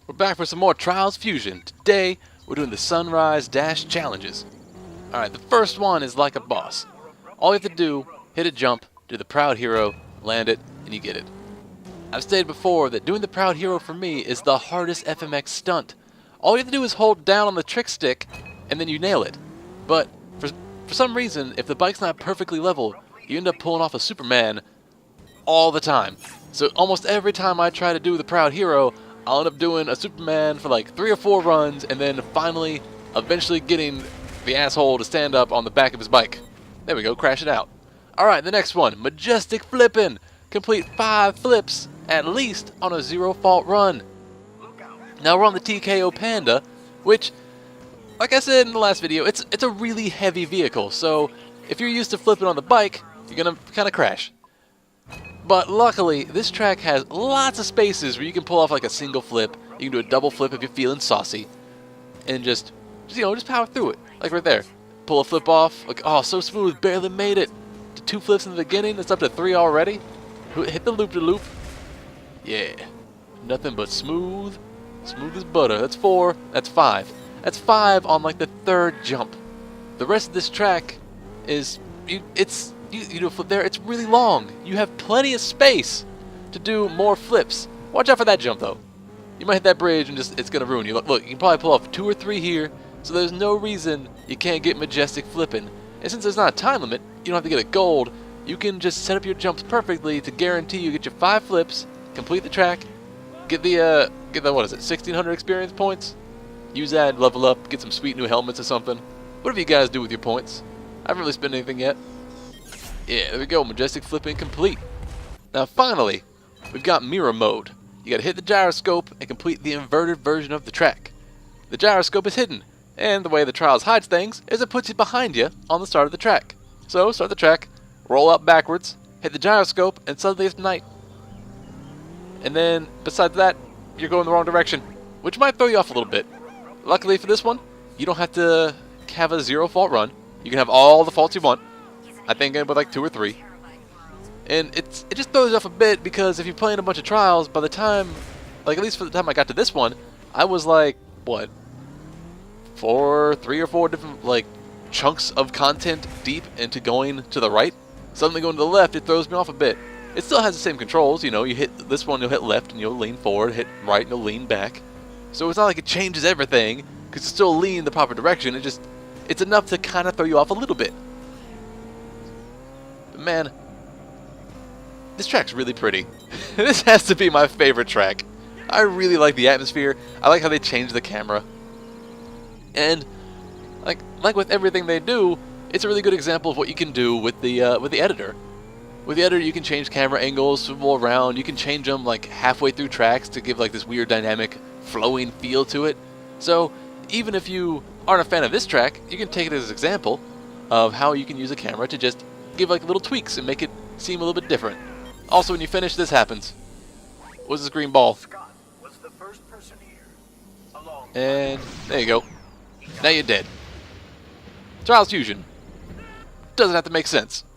We're back for some more Trials Fusion. Today, we're doing the Sunrise Dash Challenges. Alright, the first one is like a boss. All you have to do, hit a jump, do the Proud Hero, land it, and you get it. I've stated before that doing the Proud Hero for me is the hardest FMX stunt. All you have to do is hold down on the trick stick, and then you nail it. But, for some reason, if the bike's not perfectly level, you end up pulling off a Superman all the time. So almost every time I try to do the Proud Hero, I'll end up doing a Superman for like 3 or 4 runs, and then finally, eventually getting the asshole to stand up on the back of his bike. There we go, crash it out. Alright, the next one, Majestic flipping. Complete 5 flips, at least, on a 0-fault run. Now we're on the TKO Panda, which, like I said in the last video, it's a really heavy vehicle, so if you're used to flipping on the bike, you're gonna kind of crash. But luckily, this track has lots of spaces where you can pull off like a single flip. You can do a double flip if you're feeling saucy, and just power through it. Like right there, pull a flip off. Like, oh, so smooth, barely made it. To 2 flips in the beginning, it's up to 3 already. Hit the loop-de-loop. Yeah, nothing but smooth as butter. That's 4. That's 5. That's 5 on like the 3rd jump. The rest of this track is you do a flip there, it's really long. You have plenty of space to do more flips. Watch out for that jump though. You might hit that bridge and it's gonna ruin you. Look, you can probably pull off 2 or 3 here, so there's no reason you can't get Majestic flipping. And since there's not a time limit, you don't have to get a gold. You can just set up your jumps perfectly to guarantee you get your 5 flips, complete the track, get the what is it, 1600 experience points. Use that, level up, get some sweet new helmets or something. Whatever you guys do with your points. I haven't really spent anything yet. Yeah, there we go, Majestic flipping complete. Now finally, we've got mirror mode. You gotta hit the gyroscope and complete the inverted version of the track. The gyroscope is hidden, and the way the Trials hides things is it puts it behind you on the start of the track. So, start the track, roll out backwards, hit the gyroscope, and suddenly it's night. And then, besides that, you're going the wrong direction, which might throw you off a little bit. Luckily for this one, you don't have to have a 0-fault run. You can have all the faults you want. I think with like 2 or 3. And it just throws you off a bit because if you're playing a bunch of trials, by the time, like at least for the time I got to this one, I was like, what, 3 or 4 different like chunks of content deep into going to the right. Suddenly going to the left, it throws me off a bit. It still has the same controls, you know, you hit this one, you'll hit left and you'll lean forward, hit right and you'll lean back. So it's not like it changes everything, because you still lean in the proper direction, it's enough to kind of throw you off a little bit. But man, this track's really pretty. This has to be my favorite track. I really like the atmosphere. I like how they change the camera. And like with everything they do, it's a really good example of what you can do with the editor. With the editor, you can change camera angles, swivel around. You can change them like halfway through tracks to give like this weird dynamic, flowing feel to it. So even if you aren't a fan of this track, you can take it as an example of how you can use a camera to just give like little tweaks and make it seem a little bit different. Also, when you finish, this happens. What's this green ball? And there you go. Now you're dead. Trials Fusion. Doesn't have to make sense.